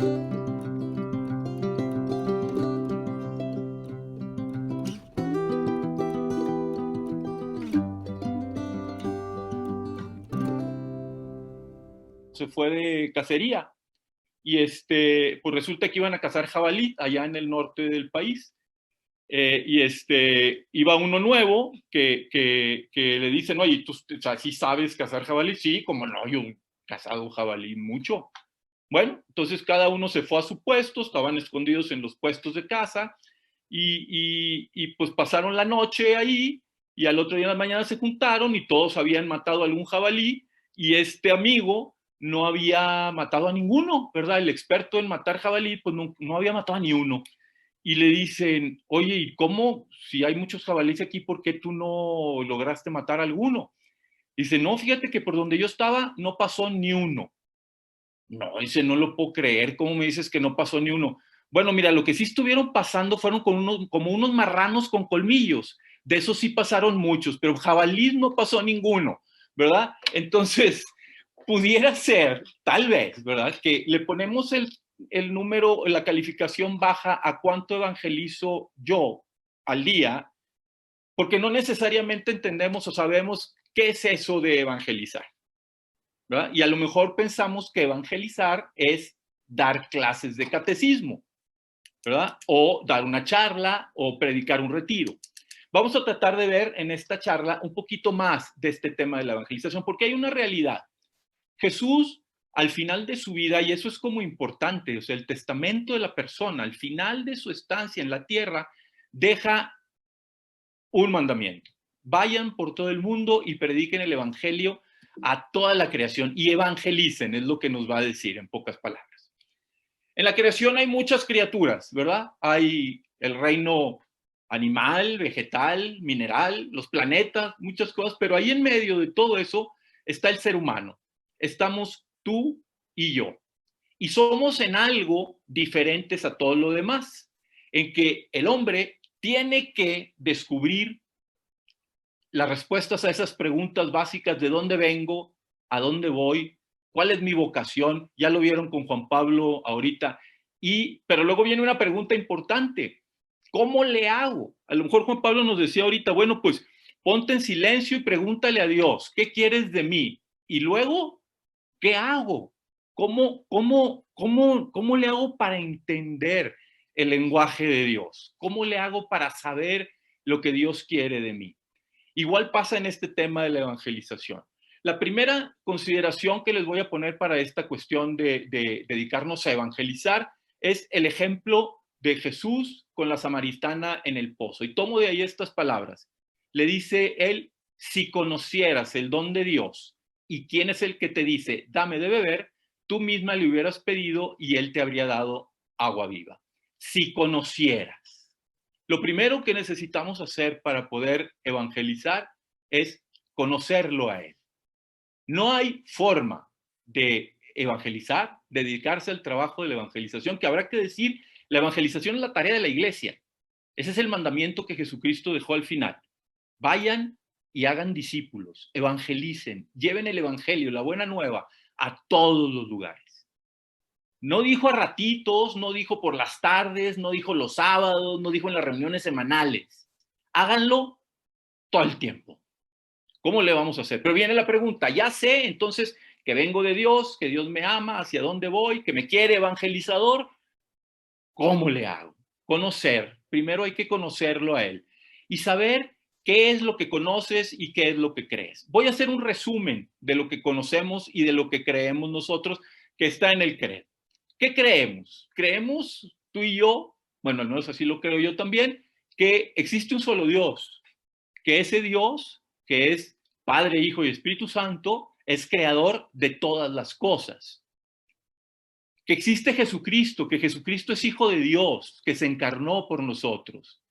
Se fue de cacería y pues resulta que iban a cazar jabalí allá en el norte del país. Iba uno nuevo que le dicen, oye, ¿tú o sea, sí sabes cazar jabalí? Sí, como no, yo he cazado jabalí mucho. Bueno, entonces cada uno se fue a su puesto, estaban escondidos en los puestos de caza y pues pasaron la noche ahí y al otro día en la mañana se juntaron y todos habían matado a algún jabalí y este amigo no había matado a ninguno, ¿verdad? El experto en matar jabalí pues no había matado a ni uno. Y le dicen, oye, ¿y cómo? Si hay muchos jabalíes aquí, ¿por qué tú no lograste matar a alguno? Dice, no, fíjate que por donde yo estaba no pasó ni uno. No, dice, no lo puedo creer, ¿cómo me dices que no pasó ni uno? Bueno, mira, lo que sí estuvieron pasando fueron como unos marranos con colmillos. De esos sí pasaron muchos, pero jabalí no pasó ninguno, ¿verdad? Entonces, pudiera ser, tal vez, ¿verdad? Que le ponemos el número, la calificación baja a cuánto evangelizo yo al día, porque no necesariamente entendemos o sabemos qué es eso de evangelizar, ¿verdad? Y a lo mejor pensamos que evangelizar es dar clases de catecismo, ¿verdad? O dar una charla o predicar un retiro. Vamos a tratar de ver en esta charla un poquito más de este tema de la evangelización, porque hay una realidad. Jesús, al final de su vida, y eso es como importante, o sea, el testamento de la persona, al final de su estancia en la tierra, deja un mandamiento. Vayan por todo el mundo y prediquen el evangelio a toda la creación y evangelicen, es lo que nos va a decir en pocas palabras. En la creación hay muchas criaturas, ¿verdad? Hay el reino animal, vegetal, mineral, los planetas, muchas cosas, pero ahí en medio de todo eso está el ser humano. Estamos tú y yo. Y somos en algo diferentes a todo lo demás, en que el hombre tiene que descubrir las respuestas a esas preguntas básicas de dónde vengo, a dónde voy, cuál es mi vocación, ya lo vieron con Juan Pablo ahorita, pero luego viene una pregunta importante, ¿cómo le hago? A lo mejor Juan Pablo nos decía ahorita, bueno, pues ponte en silencio y pregúntale a Dios, ¿qué quieres de mí? Y luego, ¿qué hago? ¿Cómo le hago para entender el lenguaje de Dios? ¿Cómo le hago para saber lo que Dios quiere de mí? Igual pasa en este tema de la evangelización. La primera consideración que les voy a poner para esta cuestión de dedicarnos a evangelizar es el ejemplo de Jesús con la samaritana en el pozo. Y tomo de ahí estas palabras. Le dice él, si conocieras el don de Dios y quién es el que te dice, dame de beber, tú misma le hubieras pedido y él te habría dado agua viva. Si conocieras. Lo primero que necesitamos hacer para poder evangelizar es conocerlo a él. No hay forma de evangelizar, de dedicarse al trabajo de la evangelización, que habrá que decir, la evangelización es la tarea de la iglesia. Ese es el mandamiento que Jesucristo dejó al final. Vayan y hagan discípulos, evangelicen, lleven el evangelio, la buena nueva, a todos los lugares. No dijo a ratitos, no dijo por las tardes, no dijo los sábados, no dijo en las reuniones semanales. Háganlo todo el tiempo. ¿Cómo le vamos a hacer? Pero viene la pregunta, ya sé entonces que vengo de Dios, que Dios me ama, hacia dónde voy, que me quiere evangelizador. ¿Cómo le hago? Conocer. Primero hay que conocerlo a él y saber qué es lo que conoces y qué es lo que crees. Voy a hacer un resumen de lo que conocemos y de lo que creemos nosotros que está en el credo. ¿Qué creemos? Creemos tú y yo, bueno, al menos así lo creo yo también, que existe un solo Dios, que ese Dios, que es Padre, Hijo y Espíritu Santo, es creador de todas las cosas. Que existe Jesucristo, que Jesucristo es Hijo de Dios, que se encarnó por nosotros.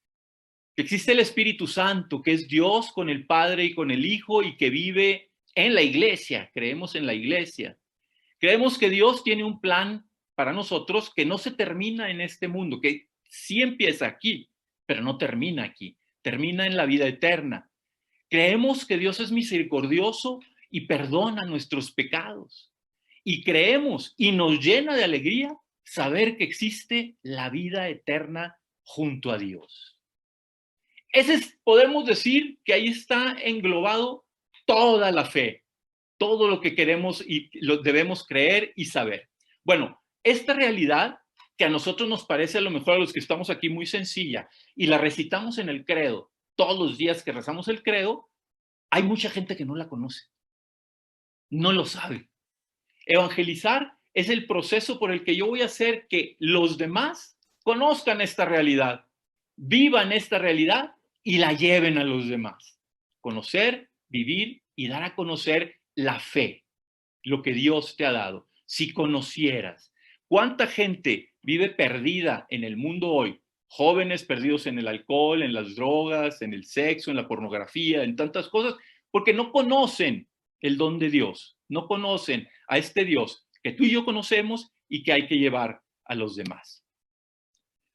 Que existe el Espíritu Santo, que es Dios con el Padre y con el Hijo y que vive en la iglesia. Creemos en la iglesia. Creemos que Dios tiene un plan para nosotros que no se termina en este mundo, que sí empieza aquí, pero no termina aquí, termina en la vida eterna. Creemos que Dios es misericordioso y perdona nuestros pecados. Y creemos y nos llena de alegría saber que existe la vida eterna junto a Dios. Ese es, podemos decir que ahí está englobado toda la fe, todo lo que queremos y lo debemos creer y saber. Bueno, esta realidad que a nosotros nos parece a lo mejor a los que estamos aquí muy sencilla y la recitamos en el credo, todos los días que rezamos el credo, hay mucha gente que no la conoce, no lo sabe. Evangelizar es el proceso por el que yo voy a hacer que los demás conozcan esta realidad, vivan esta realidad y la lleven a los demás. Conocer, vivir y dar a conocer la fe, lo que Dios te ha dado. Si conocieras cuánta gente vive perdida en el mundo hoy, jóvenes perdidos en el alcohol, en las drogas, en el sexo, en la pornografía, en tantas cosas, porque no conocen el don de Dios, no conocen a este Dios que tú y yo conocemos y que hay que llevar a los demás.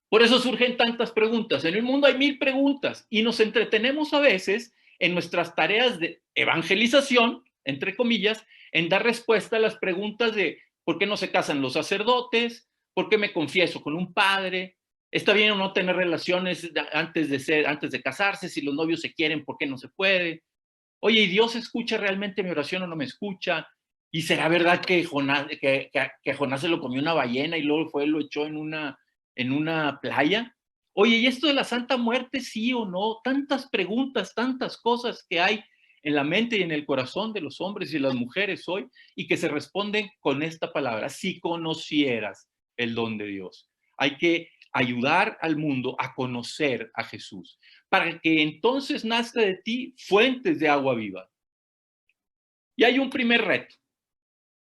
Por eso surgen tantas preguntas. En el mundo hay 1000 preguntas y nos entretenemos a veces en nuestras tareas de evangelización, entre comillas, en dar respuesta a las preguntas de ¿por qué no se casan los sacerdotes? ¿Por qué me confieso con un padre? ¿Está bien o no tener relaciones antes de casarse? Si los novios se quieren, ¿por qué no se puede? Oye, ¿y Dios escucha realmente mi oración o no me escucha? ¿Y será verdad que Jonás se lo comió una ballena y luego fue, lo echó en una playa? Oye, ¿y esto de la Santa Muerte sí o no? Tantas preguntas, tantas cosas que hay en la mente y en el corazón de los hombres y las mujeres hoy y que se responden con esta palabra: si conocieras el don de Dios. Hay que ayudar al mundo a conocer a Jesús, para que entonces nazca de ti fuentes de agua viva. Y hay un primer reto.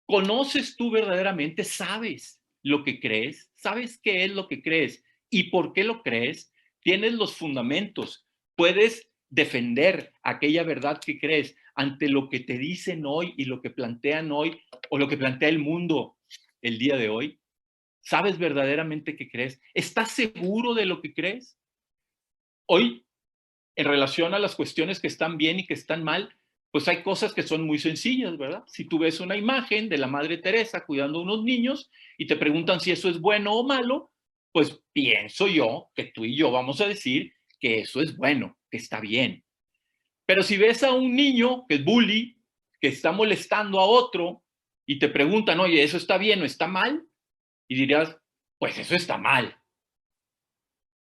¿Conoces tú verdaderamente? ¿Sabes lo que crees? ¿Sabes qué es lo que crees y por qué lo crees? ¿Tienes los fundamentos? ¿Puedes defender aquella verdad que crees ante lo que te dicen hoy y lo que plantean hoy o lo que plantea el mundo el día de hoy? ¿Sabes verdaderamente qué crees? ¿Estás seguro de lo que crees? Hoy, en relación a las cuestiones que están bien y que están mal, pues hay cosas que son muy sencillas, ¿verdad? Si tú ves una imagen de la Madre Teresa cuidando a unos niños y te preguntan si eso es bueno o malo, pues pienso yo que tú y yo vamos a decir que eso es bueno, que está bien. Pero si ves a un niño que es bully, que está molestando a otro y te preguntan, oye, ¿eso está bien o está mal? Y dirías, pues eso está mal.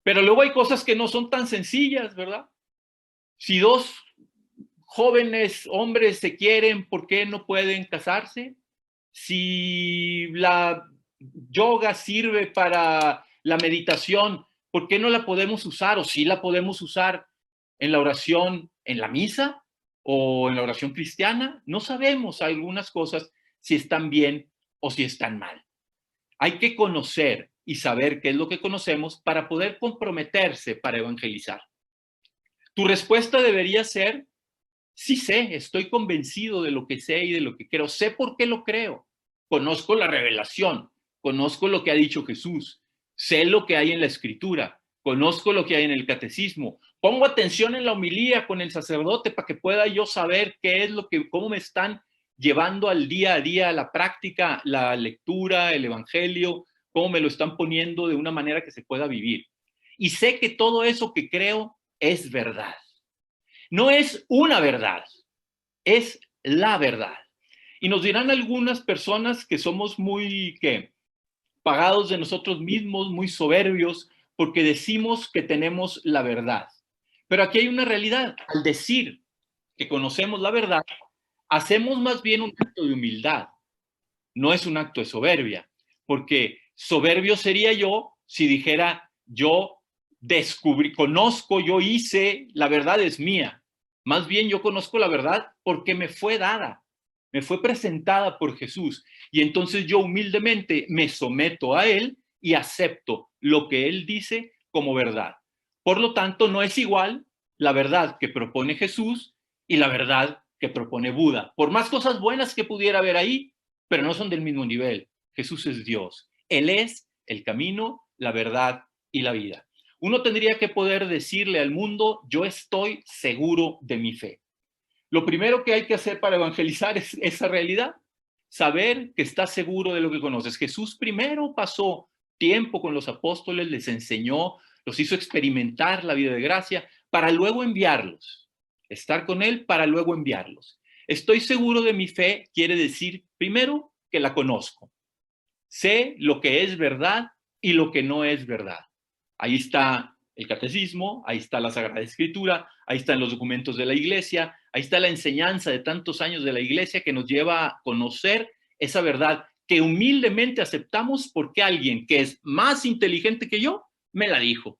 Pero luego hay cosas que no son tan sencillas, ¿verdad? Si dos jóvenes hombres se quieren, ¿por qué no pueden casarse? Si la yoga sirve para la meditación, ¿por qué no la podemos usar o sí la podemos usar en la oración, en la misa o en la oración cristiana? No sabemos algunas cosas si están bien o si están mal. Hay que conocer y saber qué es lo que conocemos para poder comprometerse para evangelizar. Tu respuesta debería ser: sí sé, estoy convencido de lo que sé y de lo que creo. Sé por qué lo creo. Conozco la revelación, conozco lo que ha dicho Jesús, sé lo que hay en la Escritura, conozco lo que hay en el catecismo. Pongo atención en la homilía con el sacerdote para que pueda yo saber qué es lo que, cómo me están llevando al día a día, a la práctica, la lectura, el evangelio, cómo me lo están poniendo de una manera que se pueda vivir. Y sé que todo eso que creo es verdad. No es una verdad, es la verdad. Y nos dirán algunas personas que somos muy, ¿qué?, pagados de nosotros mismos, muy soberbios, porque decimos que tenemos la verdad. Pero aquí hay una realidad. Al decir que conocemos la verdad, hacemos más bien un acto de humildad. No es un acto de soberbia, porque soberbio sería yo si dijera: yo descubrí, conozco, yo hice, la verdad es mía. Más bien yo conozco la verdad porque me fue dada, me fue presentada por Jesús. Y entonces yo humildemente me someto a Él y acepto lo que Él dice como verdad. Por lo tanto, no es igual la verdad que propone Jesús y la verdad que propone Buda. Por más cosas buenas que pudiera haber ahí, pero no son del mismo nivel. Jesús es Dios. Él es el camino, la verdad y la vida. Uno tendría que poder decirle al mundo: yo estoy seguro de mi fe. Lo primero que hay que hacer para evangelizar es esa realidad. saber que estás seguro de lo que conoces. Jesús primero pasó tiempo con los apóstoles, les enseñó, los hizo experimentar la vida de gracia para luego enviarlos. Estar con Él para luego enviarlos. Estoy seguro de mi fe quiere decir, primero, que la conozco. Sé lo que es verdad y lo que no es verdad. Ahí está el catecismo, ahí está la Sagrada Escritura, ahí están los documentos de la Iglesia, ahí está la enseñanza de tantos años de la Iglesia que nos lleva a conocer esa verdad que humildemente aceptamos porque alguien que es más inteligente que yo me la dijo.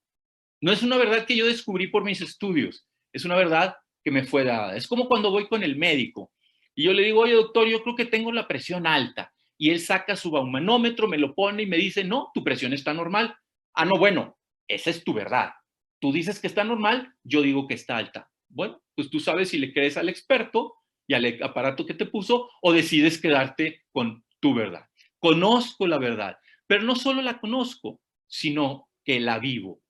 No es una verdad que yo descubrí por mis estudios, es una verdad que me fue dada. Es como cuando voy con el médico y yo le digo, oye doctor, yo creo que tengo la presión alta. Y él saca su baumanómetro, me lo pone y me dice, no, tu presión está normal. Ah, no, bueno, esa es tu verdad. Tú dices que está normal, yo digo que está alta. Bueno, pues tú sabes si le crees al experto y al aparato que te puso o decides quedarte con tu verdad. Conozco la verdad, pero no solo la conozco, sino que la vivo.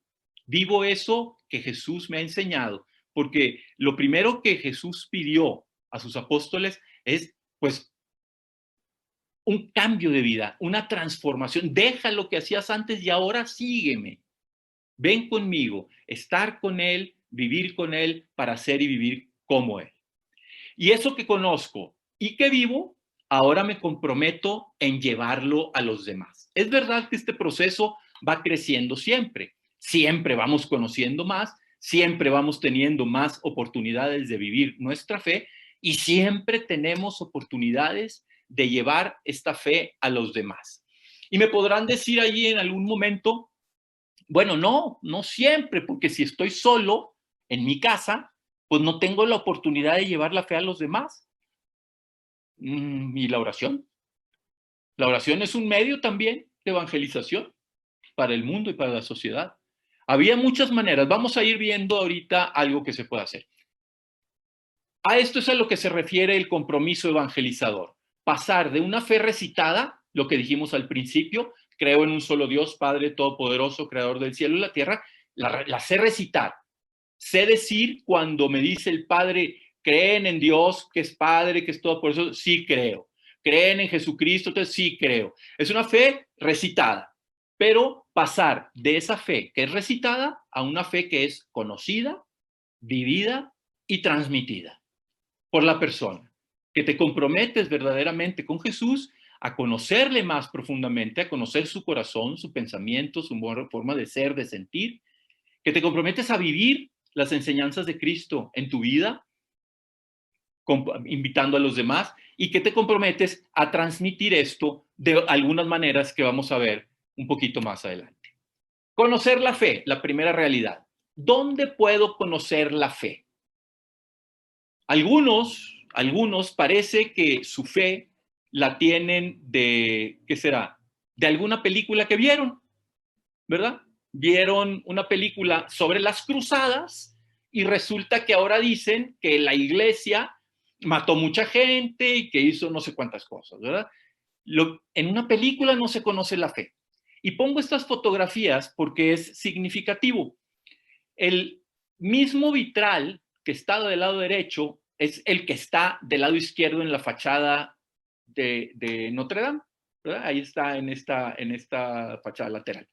Vivo eso que Jesús me ha enseñado, porque lo primero que Jesús pidió a sus apóstoles es, pues, un cambio de vida, una transformación. Deja lo que hacías antes y ahora sígueme. Ven conmigo, estar con Él, vivir con Él para ser y vivir como Él. Y eso que conozco y que vivo, ahora me comprometo en llevarlo a los demás. Es verdad que este proceso va creciendo siempre. Siempre vamos conociendo más, siempre vamos teniendo más oportunidades de vivir nuestra fe y siempre tenemos oportunidades de llevar esta fe a los demás. Y me podrán decir allí en algún momento, bueno, no siempre, porque si estoy solo en mi casa, pues no tengo la oportunidad de llevar la fe a los demás. ¿Y la oración? La oración es un medio también de evangelización para el mundo y para la sociedad. Había muchas maneras. Vamos a ir viendo ahorita algo que se puede hacer. A esto es a lo que se refiere el compromiso evangelizador. Pasar de una fe recitada, lo que dijimos al principio, creo en un solo Dios, Padre Todopoderoso, Creador del cielo y la tierra, la sé recitar. Sé decir cuando me dice el Padre, creen en Dios, que es Padre, que es Todopoderoso, sí creo. Creen en Jesucristo, entonces sí creo. Es una fe recitada, pero pasar de esa fe que es recitada a una fe que es conocida, vivida y transmitida por la persona, que te comprometes verdaderamente con Jesús a conocerle más profundamente, a conocer su corazón, su pensamiento, su forma de ser, de sentir, que te comprometes a vivir las enseñanzas de Cristo en tu vida, invitando a los demás, y que te comprometes a transmitir esto de algunas maneras que vamos a ver un poquito más adelante. Conocer la fe, la primera realidad. ¿Dónde puedo conocer la fe? Algunos parece que su fe la tienen de, ¿qué será? De alguna película que vieron, ¿verdad? Vieron una película sobre las cruzadas y resulta que ahora dicen que la iglesia mató mucha gente y que hizo no sé cuántas cosas, ¿verdad? En una película no se conoce la fe. Y pongo estas fotografías porque es significativo. El mismo vitral que está del lado derecho es el que está del lado izquierdo en la fachada de Notre Dame, ¿verdad? Ahí está en esta fachada lateral.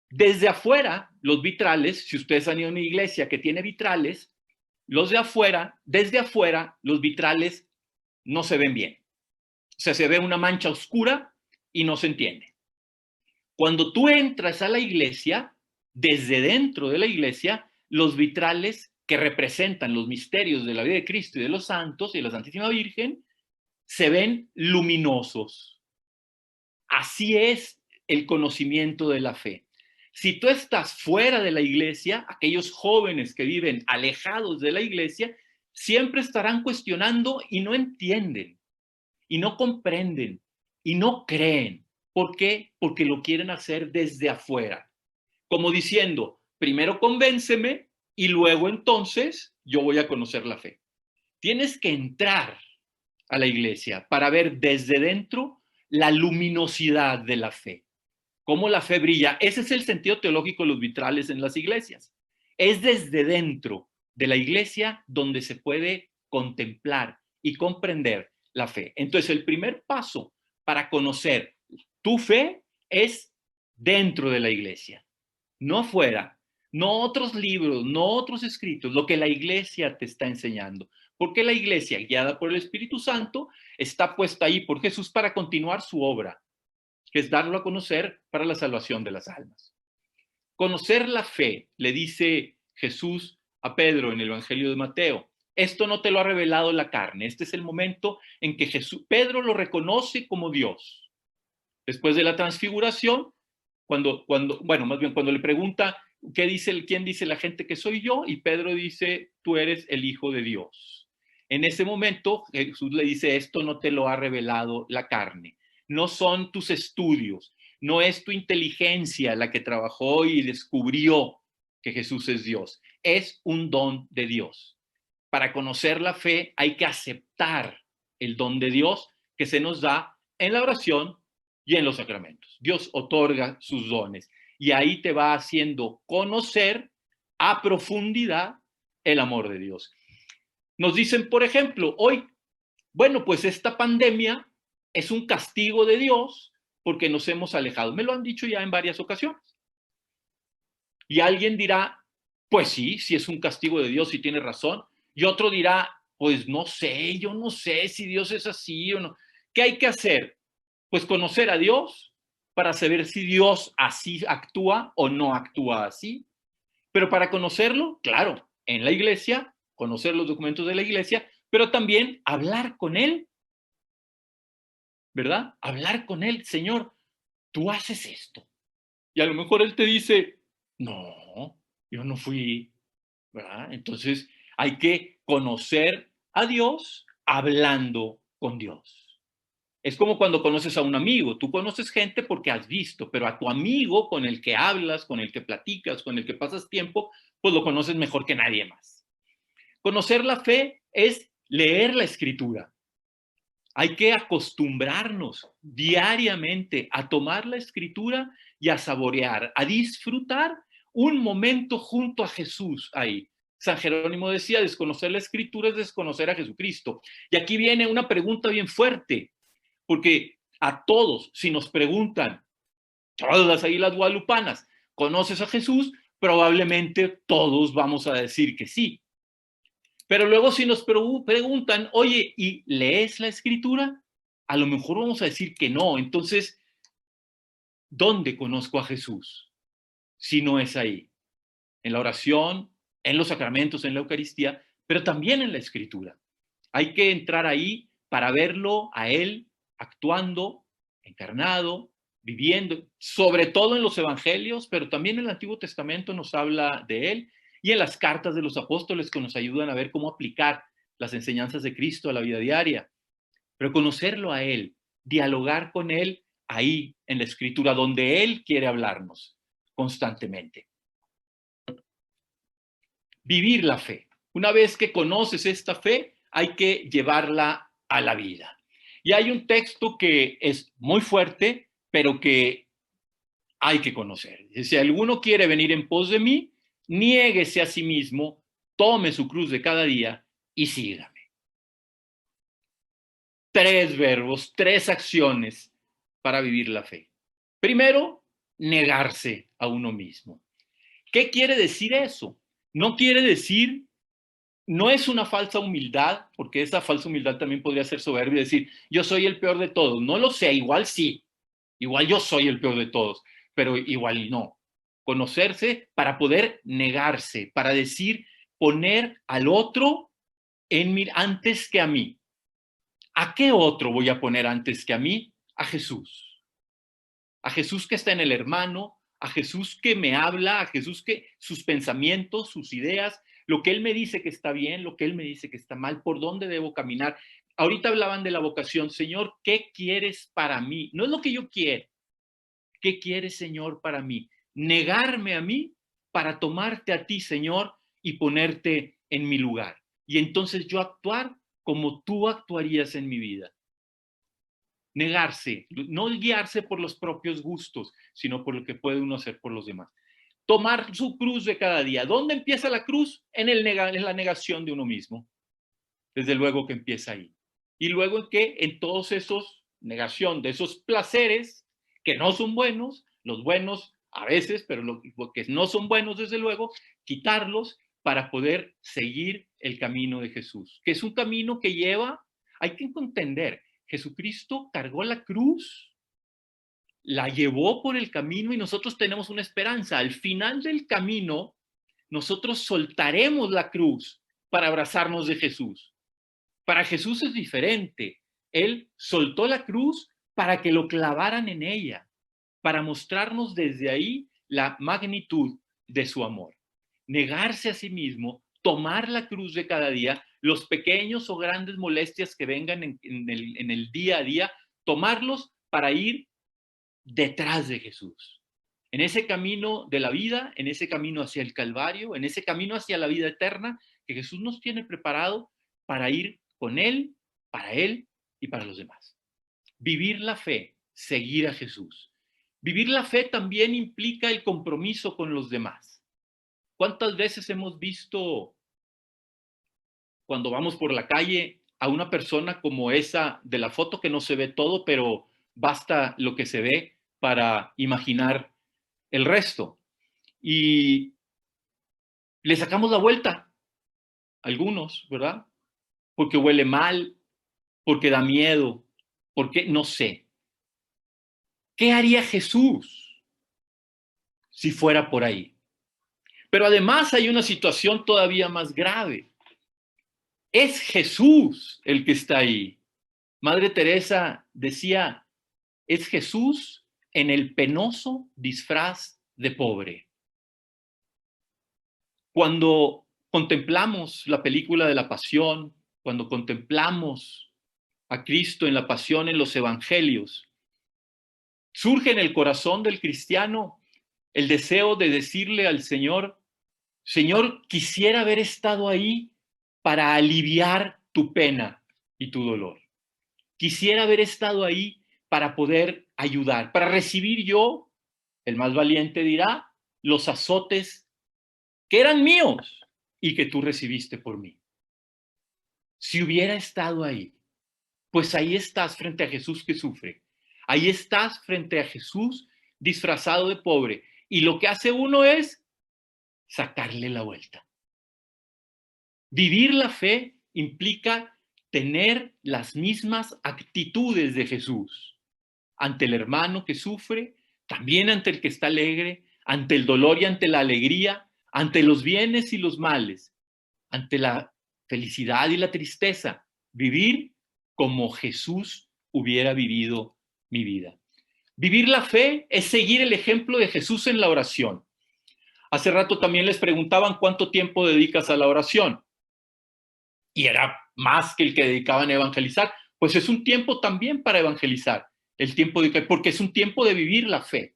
Desde afuera, los vitrales, si ustedes han ido a una iglesia que tiene vitrales, los de afuera, desde afuera, los vitrales no se ven bien. O sea, se ve una mancha oscura y no se entiende. Cuando tú entras a la iglesia, desde dentro de la iglesia, los vitrales que representan los misterios de la vida de Cristo y de los santos y de la Santísima Virgen, se ven luminosos. Así es el conocimiento de la fe. Si tú estás fuera de la iglesia, aquellos jóvenes que viven alejados de la iglesia, siempre estarán cuestionando y no entienden, y no comprenden, y no creen. ¿Por qué? Porque lo quieren hacer desde afuera. Como diciendo, primero convénceme y luego entonces yo voy a conocer la fe. Tienes que entrar a la iglesia para ver desde dentro la luminosidad de la fe. Cómo la fe brilla. Ese es el sentido teológico de los vitrales en las iglesias. Es desde dentro de la iglesia donde se puede contemplar y comprender la fe. Entonces, el primer paso para conocer tu fe es dentro de la iglesia, no fuera, no otros libros, no otros escritos, lo que la iglesia te está enseñando. Porque la iglesia, guiada por el Espíritu Santo, está puesta ahí por Jesús para continuar su obra, que es darlo a conocer para la salvación de las almas. Conocer la fe, le dice Jesús a Pedro en el Evangelio de Mateo. Esto no te lo ha revelado la carne. Este es el momento en que Pedro lo reconoce como Dios. Después de la transfiguración, más bien cuando le pregunta, ¿quién dice la gente que soy yo? Y Pedro dice, tú eres el Hijo de Dios. En ese momento, Jesús le dice, esto no te lo ha revelado la carne. No son tus estudios, no es tu inteligencia la que trabajó y descubrió que Jesús es Dios. Es un don de Dios. Para conocer la fe hay que aceptar el don de Dios que se nos da en la oración y en los sacramentos. Dios otorga sus dones y ahí te va haciendo conocer a profundidad el amor de Dios. Nos dicen, por ejemplo, hoy, bueno, pues esta pandemia es un castigo de Dios porque nos hemos alejado. Me lo han dicho ya en varias ocasiones. Y alguien dirá, pues sí, sí es un castigo de Dios y tiene razón. Y otro dirá, pues no sé, yo no sé si Dios es así o no. ¿Qué hay que hacer? Pues conocer a Dios para saber si Dios así actúa o no actúa así. Pero para conocerlo, claro, en la iglesia, conocer los documentos de la iglesia, pero también hablar con Él, ¿verdad? Hablar con Él, Señor, tú haces esto. Y a lo mejor Él te dice, no, yo no fui, ¿verdad? Entonces hay que conocer a Dios hablando con Dios. Es como cuando conoces a un amigo. Tú conoces gente porque has visto, pero a tu amigo con el que hablas, con el que platicas, con el que pasas tiempo, pues lo conoces mejor que nadie más. Conocer la fe es leer la escritura. Hay que acostumbrarnos diariamente a tomar la escritura y a saborear, a disfrutar un momento junto a Jesús ahí. San Jerónimo decía, desconocer la escritura es desconocer a Jesucristo. Y aquí viene una pregunta bien fuerte. Porque a todos, si nos preguntan, todas las águilas guadalupanas, ¿conoces a Jesús? Probablemente todos vamos a decir que sí. Pero luego si nos preguntan, oye, ¿y lees la escritura? A lo mejor vamos a decir que no. Entonces, ¿dónde conozco a Jesús? Si no es ahí. En la oración, en los sacramentos, en la Eucaristía, pero también en la escritura. Hay que entrar ahí para verlo a Él actuando, encarnado, viviendo, sobre todo en los evangelios, pero también en el Antiguo Testamento nos habla de Él y en las cartas de los apóstoles que nos ayudan a ver cómo aplicar las enseñanzas de Cristo a la vida diaria. Pero conocerlo a Él, dialogar con Él ahí en la Escritura, donde Él quiere hablarnos constantemente. Vivir la fe. Una vez que conoces esta fe, hay que llevarla a la vida. Y hay un texto que es muy fuerte, pero que hay que conocer. Si alguno quiere venir en pos de mí, niéguese a sí mismo, tome su cruz de cada día y sígame. 3 verbos, 3 acciones para vivir la fe. Primero, negarse a uno mismo. ¿Qué quiere decir eso? No quiere decir, no es una falsa humildad, porque esa falsa humildad también podría ser soberbia y decir, yo soy el peor de todos. No lo sé, igual sí, igual yo soy el peor de todos, pero igual no. Conocerse para poder negarse, para decir, poner al otro antes que a mí. ¿A qué otro voy a poner antes que a mí? A Jesús. A Jesús que está en el hermano, a Jesús que me habla, a Jesús que sus pensamientos, sus ideas, lo que Él me dice que está bien, lo que Él me dice que está mal, por dónde debo caminar. Ahorita hablaban de la vocación. Señor, ¿qué quieres para mí? No es lo que yo quiero. ¿Qué quieres, Señor, para mí? Negarme a mí para tomarte a ti, Señor, y ponerte en mi lugar. Y entonces yo actuar como tú actuarías en mi vida. Negarse, no guiarse por los propios gustos, sino por lo que puede uno hacer por los demás. Tomar su cruz de cada día. ¿Dónde empieza la cruz? En la negación de uno mismo. Desde luego que empieza ahí. y luego en que en todos esos, negación de esos placeres que no son buenos, los buenos a veces, pero lo que no son buenos desde luego, quitarlos para poder seguir el camino de Jesús, que es un camino que lleva, hay que entender, Jesucristo cargó la cruz, la llevó por el camino y nosotros tenemos una esperanza. Al final del camino, nosotros soltaremos la cruz para abrazarnos de Jesús. Para Jesús es diferente. Él soltó la cruz para que lo clavaran en ella, para mostrarnos desde ahí la magnitud de su amor. Negarse a sí mismo, tomar la cruz de cada día, los pequeños o grandes molestias que vengan en el día a día, tomarlos para ir detrás de Jesús. En ese camino de la vida, en ese camino hacia el Calvario, en ese camino hacia la vida eterna que Jesús nos tiene preparado para ir con Él, para Él y para los demás. Vivir la fe, seguir a Jesús. Vivir la fe también implica el compromiso con los demás. ¿Cuántas veces hemos visto cuando vamos por la calle a una persona como esa de la foto que no se ve todo, pero basta lo que se ve para imaginar el resto? Y le sacamos la vuelta, algunos, ¿verdad? Porque huele mal, porque da miedo, porque no sé. ¿Qué haría Jesús si fuera por ahí? Pero además hay una situación todavía más grave. Es Jesús el que está ahí. Madre Teresa decía, es Jesús en el penoso disfraz de pobre. Cuando contemplamos la película de la Pasión, cuando contemplamos a Cristo en la Pasión en los Evangelios, surge en el corazón del cristiano el deseo de decirle al Señor, Señor, quisiera haber estado ahí para aliviar tu pena y tu dolor. Quisiera haber estado ahí para poder ayudar, para recibir yo, el más valiente dirá, los azotes que eran míos y que tú recibiste por mí. Si hubiera estado ahí, pues ahí estás frente a Jesús que sufre. Ahí estás frente a Jesús disfrazado de pobre. Y lo que hace uno es sacarle la vuelta. Vivir la fe implica tener las mismas actitudes de Jesús ante el hermano que sufre, también ante el que está alegre, ante el dolor y ante la alegría, ante los bienes y los males, ante la felicidad y la tristeza. Vivir como Jesús hubiera vivido mi vida. Vivir la fe es seguir el ejemplo de Jesús en la oración. Hace rato también les preguntaban cuánto tiempo dedicas a la oración. Y era más que el que dedicaban a evangelizar. Pues es un tiempo también para evangelizar. El tiempo porque es un tiempo de vivir la fe.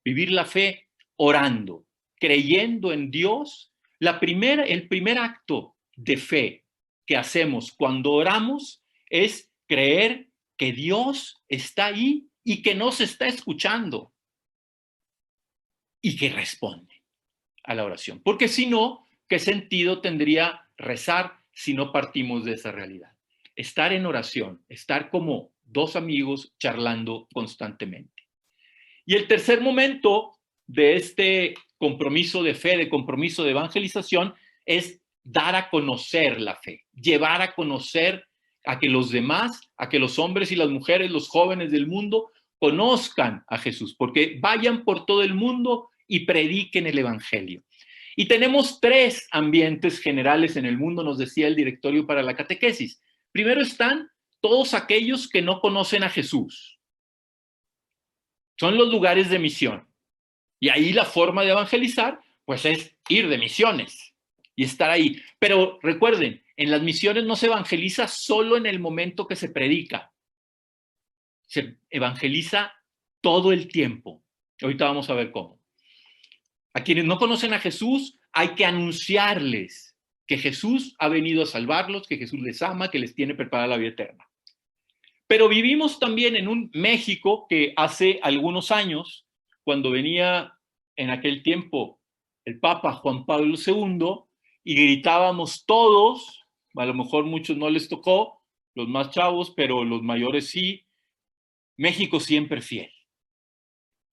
Vivir la fe orando, creyendo en Dios. El primer acto de fe que hacemos cuando oramos es creer que Dios está ahí y que nos está escuchando y que responde a la oración. Porque si no, ¿qué sentido tendría rezar si no partimos de esa realidad? Estar en oración, estar como dos amigos charlando constantemente. Y el tercer momento de este compromiso de fe, de compromiso de evangelización, es dar a conocer la fe, llevar a conocer a que los demás, a que los hombres y las mujeres, los jóvenes del mundo, conozcan a Jesús, porque vayan por todo el mundo y prediquen el evangelio. Y tenemos tres ambientes generales en el mundo, nos decía el directorio para la catequesis. Primero están todos aquellos que no conocen a Jesús. Son los lugares de misión. Y ahí la forma de evangelizar, pues es ir de misiones y estar ahí. Pero recuerden, en las misiones no se evangeliza solo en el momento que se predica. Se evangeliza todo el tiempo. Ahorita vamos a ver cómo. A quienes no conocen a Jesús, hay que anunciarles que Jesús ha venido a salvarlos, que Jesús les ama, que les tiene preparada la vida eterna. Pero vivimos también en un México que hace algunos años, cuando venía en aquel tiempo el Papa Juan Pablo II, y gritábamos todos, a lo mejor muchos no les tocó, los más chavos, pero los mayores sí. México siempre fiel.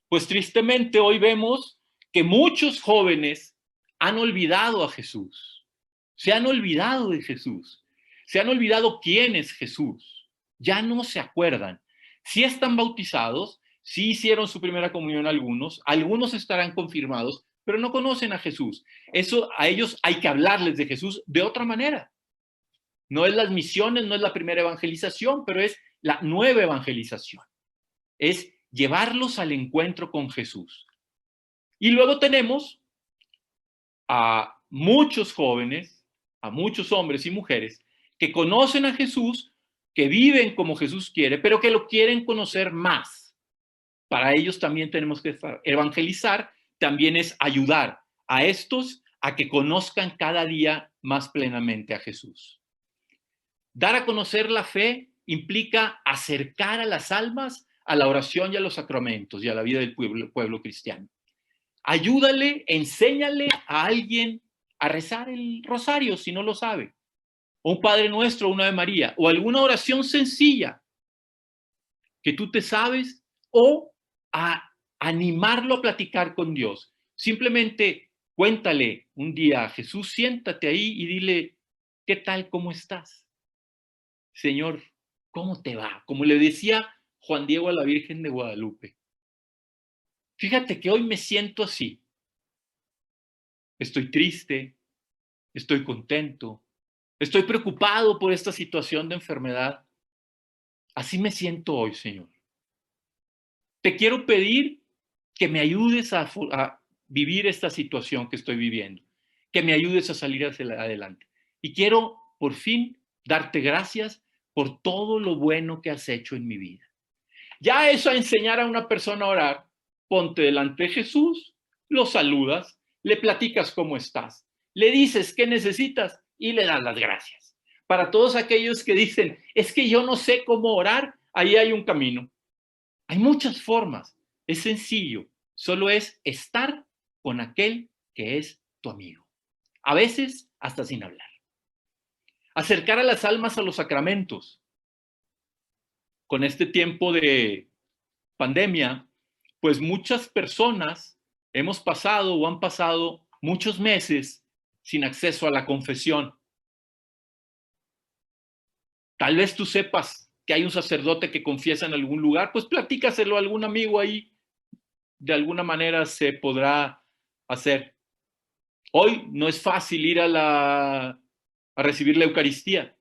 Pues tristemente hoy vemos que muchos jóvenes han olvidado a Jesús. Se han olvidado de Jesús. Se han olvidado quién es Jesús. Ya no se acuerdan. Sí están bautizados, sí hicieron su primera comunión algunos estarán confirmados, pero no conocen a Jesús. Eso a ellos hay que hablarles de Jesús de otra manera. No es las misiones, no es la primera evangelización, pero es la nueva evangelización. Es llevarlos al encuentro con Jesús. Y luego tenemos a muchos jóvenes, a muchos hombres y mujeres que conocen a Jesús, que viven como Jesús quiere, pero que lo quieren conocer más. Para ellos también tenemos que evangelizar, también es ayudar a estos a que conozcan cada día más plenamente a Jesús. Dar a conocer la fe implica acercar a las almas a la oración y a los sacramentos y a la vida del pueblo cristiano. Ayúdale, enséñale a alguien a rezar el rosario si no lo sabe, o un Padre Nuestro, una Ave María, o alguna oración sencilla que tú te sabes, o a animarlo a platicar con Dios. Simplemente cuéntale un día a Jesús, siéntate ahí y dile, ¿qué tal? ¿Cómo estás? Señor, ¿cómo te va? Como le decía Juan Diego a la Virgen de Guadalupe. Fíjate que hoy me siento así. Estoy triste, estoy contento, estoy preocupado por esta situación de enfermedad. Así me siento hoy, Señor. Te quiero pedir que me ayudes a vivir esta situación que estoy viviendo, que me ayudes a salir hacia adelante. Y quiero, por fin, darte gracias por todo lo bueno que has hecho en mi vida. Ya eso a enseñar a una persona a orar, ponte delante de Jesús, lo saludas, le platicas cómo estás, le dices qué necesitas y le das las gracias. Para todos aquellos que dicen, es que yo no sé cómo orar, ahí hay un camino. Hay muchas formas, es sencillo, solo es estar con aquel que es tu amigo. A veces hasta sin hablar. Acercar a las almas a los sacramentos. Con este tiempo de pandemia, pues muchas personas hemos pasado o han pasado muchos meses sin acceso a la confesión. Tal vez tú sepas que hay un sacerdote que confiesa en algún lugar, pues platícaselo a algún amigo ahí, de alguna manera se podrá hacer. Hoy no es fácil ir a recibir la Eucaristía.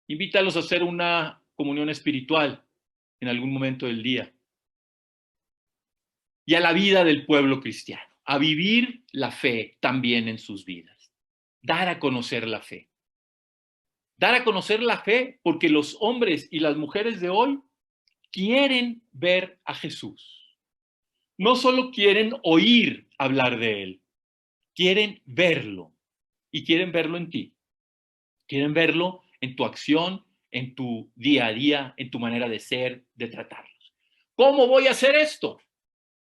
Invítalos a hacer una comunión espiritual en algún momento del día. Y a la vida del pueblo cristiano, a vivir la fe también en sus vidas. Dar a conocer la fe. Dar a conocer la fe porque los hombres y las mujeres de hoy quieren ver a Jesús. No solo quieren oír hablar de él, quieren verlo. Y quieren verlo en ti. Quieren verlo en tu acción, en tu día a día, en tu manera de ser, de tratarlos. ¿Cómo voy a hacer esto?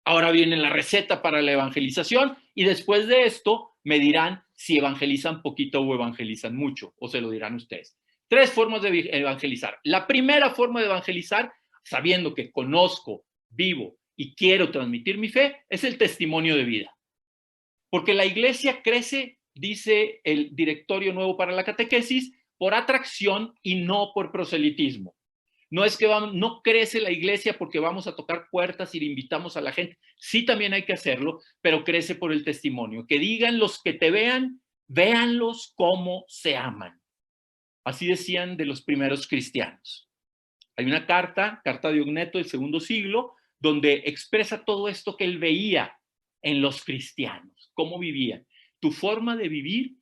Ahora viene la receta para la evangelización y después de esto me dirán si evangelizan poquito o evangelizan mucho, o se lo dirán ustedes. 3 formas de evangelizar. La primera forma de evangelizar, sabiendo que conozco, vivo y quiero transmitir mi fe, es el testimonio de vida. Porque la iglesia crece, dice el Directorio Nuevo para la Catequesis, por atracción y no por proselitismo. No es que no crece la iglesia porque vamos a tocar puertas y le invitamos a la gente. Sí, también hay que hacerlo, pero crece por el testimonio. Que digan los que te vean, véanlos cómo se aman. Así decían de los primeros cristianos. Hay una carta de Ogneto del segundo siglo, donde expresa todo esto que él veía en los cristianos, cómo vivían. Tu forma de vivir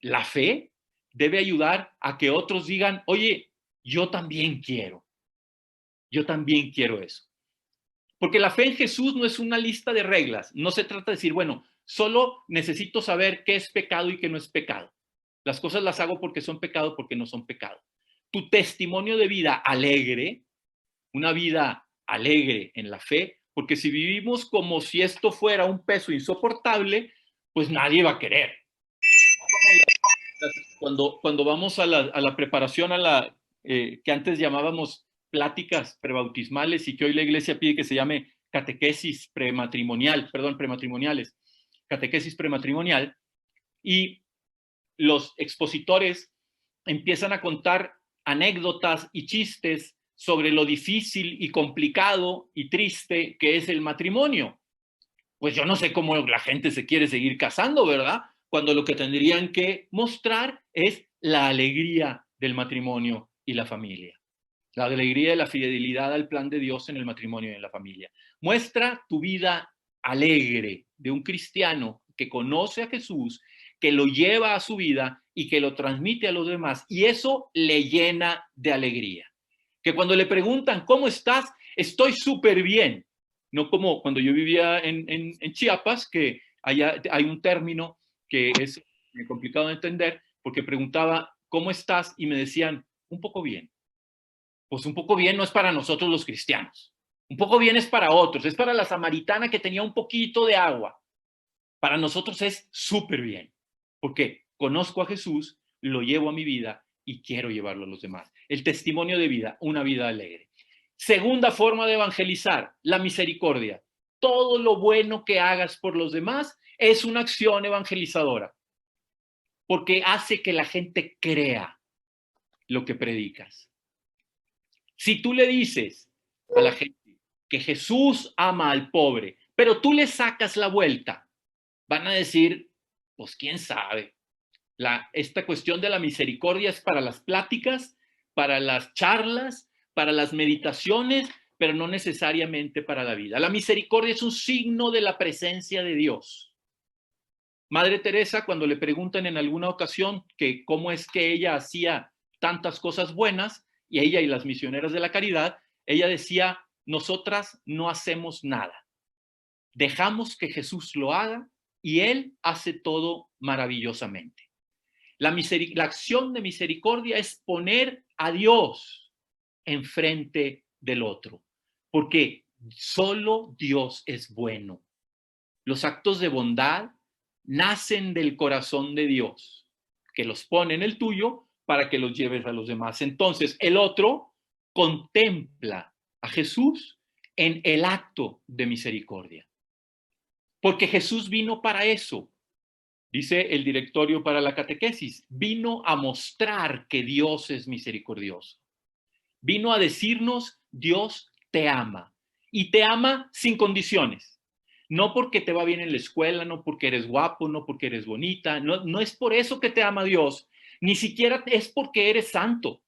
la fe debe ayudar a que otros digan, oye, yo también quiero eso. Porque la fe en Jesús no es una lista de reglas, no se trata de decir, bueno, solo necesito saber qué es pecado y qué no es pecado. Las cosas las hago porque son pecado, porque no son pecado. Tu testimonio de vida alegre, una vida alegre en la fe, porque si vivimos como si esto fuera un peso insoportable, pues nadie va a querer. Cuando vamos a la preparación, que antes llamábamos pláticas prebautismales y que hoy la iglesia pide que se llame catequesis prematrimonial, perdón, prematrimoniales, catequesis prematrimonial, y los expositores empiezan a contar anécdotas y chistes sobre lo difícil y complicado y triste que es el matrimonio. Pues yo no sé cómo la gente se quiere seguir casando, ¿verdad? Cuando lo que tendrían que mostrar es la alegría del matrimonio y la familia. La alegría y la fidelidad al plan de Dios en el matrimonio y en la familia. Muestra tu vida alegre de un cristiano que conoce a Jesús, que lo lleva a su vida y que lo transmite a los demás. Y eso le llena de alegría. Que cuando le preguntan, ¿cómo estás? Estoy súper bien. No como cuando yo vivía en Chiapas, que allá hay un término que es complicado de entender, porque preguntaba, ¿cómo estás? Y me decían, un poco bien. Pues un poco bien no es para nosotros los cristianos. Un poco bien es para otros, es para la samaritana que tenía un poquito de agua. Para nosotros es súper bien, porque conozco a Jesús, lo llevo a mi vida y quiero llevarlo a los demás. El testimonio de vida, una vida alegre. Segunda forma de evangelizar, la misericordia. Todo lo bueno que hagas por los demás es una acción evangelizadora, porque hace que la gente crea lo que predicas. Si tú le dices a la gente que Jesús ama al pobre, pero tú le sacas la vuelta, van a decir, pues quién sabe. Esta cuestión de la misericordia es para las pláticas, para las charlas, para las meditaciones, pero no necesariamente para la vida. La misericordia es un signo de la presencia de Dios. Madre Teresa, cuando le preguntan en alguna ocasión que cómo es que ella hacía tantas cosas buenas, y ella y las misioneras de la caridad, ella decía, nosotras no hacemos nada. Dejamos que Jesús lo haga y Él hace todo maravillosamente. La acción de misericordia es poner a Dios enfrente del otro, porque solo Dios es bueno. Los actos de bondad nacen del corazón de Dios, que los pone en el tuyo para que los lleves a los demás. Entonces, el otro contempla a Jesús en el acto de misericordia, porque Jesús vino para eso. Dice el directorio para la catequesis, vino a mostrar que Dios es misericordioso. Vino a decirnos, Dios te ama. Y te ama sin condiciones. No porque te va bien en la escuela, no porque eres guapo, no porque eres bonita. No es por eso que te ama Dios. Ni siquiera es porque eres santo.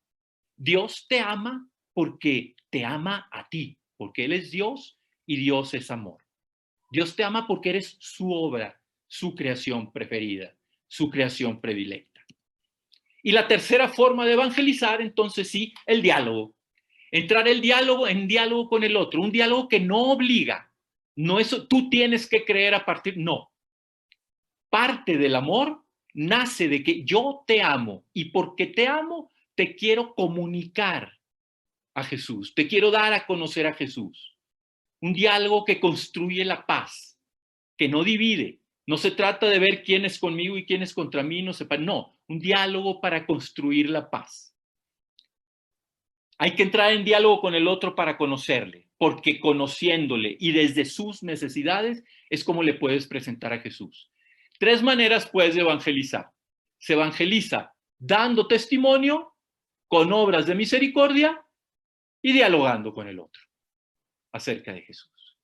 Dios te ama porque te ama a ti. Porque Él es Dios y Dios es amor. Dios te ama porque eres su obra, su creación preferida, su creación predilecta. Y la tercera forma de evangelizar, entonces sí, el diálogo. Entrar en diálogo con el otro, un diálogo que no obliga. No eso, tú tienes que creer a partir, no. Parte del amor nace de que yo te amo y porque te amo, te quiero comunicar a Jesús, te quiero dar a conocer a Jesús. Un diálogo que construye la paz, que no divide. No se trata de ver quién es conmigo y quién es contra mí, no, un diálogo para construir la paz. Hay que entrar en diálogo con el otro para conocerle, porque conociéndole y desde sus necesidades es como le puedes presentar a Jesús. Tres maneras puedes evangelizar. Se evangeliza dando testimonio, con obras de misericordia y dialogando con el otro acerca de Jesús.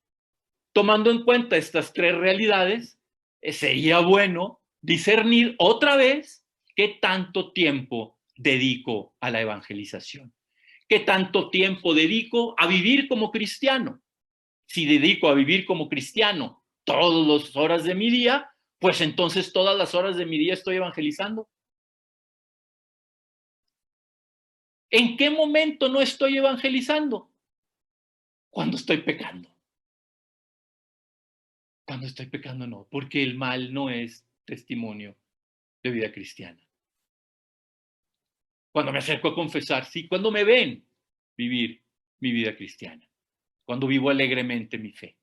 Tomando en cuenta estas tres realidades, sería bueno discernir otra vez qué tanto tiempo dedico a la evangelización, qué tanto tiempo dedico a vivir como cristiano. Si dedico a vivir como cristiano todas las horas de mi día, pues entonces todas las horas de mi día estoy evangelizando. ¿En qué momento no estoy evangelizando? Cuando estoy pecando. Cuando estoy pecando no, porque el mal no es testimonio de vida cristiana. Cuando me acerco a confesar, sí, cuando me ven vivir mi vida cristiana, cuando vivo alegremente mi fe,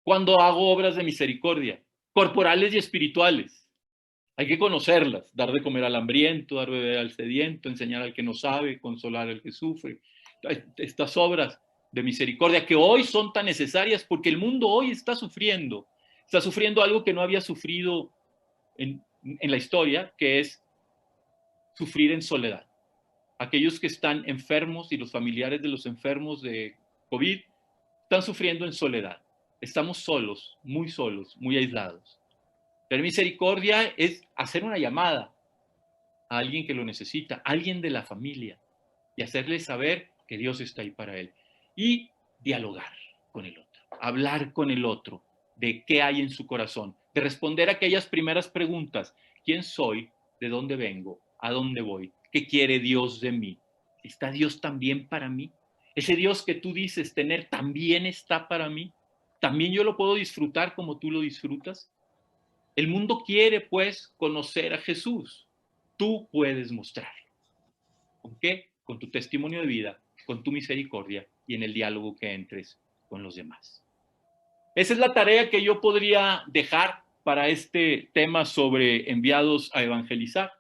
cuando hago obras de misericordia, corporales y espirituales, Hay que conocerlas, dar de comer al hambriento, dar de beber al sediento, enseñar al que no sabe, consolar al que sufre. Estas obras de misericordia que hoy son tan necesarias porque el mundo hoy está sufriendo algo que no había sufrido en la historia, que es sufrir en soledad. Aquellos que están enfermos y los familiares de los enfermos de COVID están sufriendo en soledad. Estamos solos, muy aislados. Tener misericordia es hacer una llamada a alguien que lo necesita, a alguien de la familia, y hacerle saber que Dios está ahí para él. Y dialogar con el otro, hablar con el otro de qué hay en su corazón, de responder aquellas primeras preguntas: ¿quién soy? ¿De dónde vengo? ¿A dónde voy? ¿Qué quiere Dios de mí? ¿Está Dios también para mí? ¿Ese Dios que tú dices tener también está para mí? ¿También yo lo puedo disfrutar como tú lo disfrutas? El mundo quiere, pues, conocer a Jesús. Tú puedes mostrarlo. ¿Con qué? Con tu testimonio de vida, con tu misericordia y en el diálogo que entres con los demás. Esa es la tarea que yo podría dejar para este tema sobre enviados a evangelizar.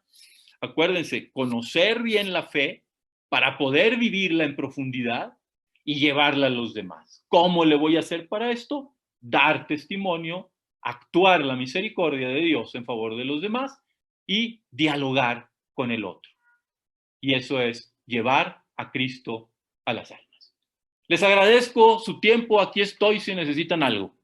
Acuérdense, conocer bien la fe para poder vivirla en profundidad y llevarla a los demás. ¿Cómo le voy a hacer para esto? Dar testimonio, actuar la misericordia de Dios en favor de los demás y dialogar con el otro. Y eso es llevar a Cristo a las almas. Les agradezco su tiempo, aquí estoy si necesitan algo.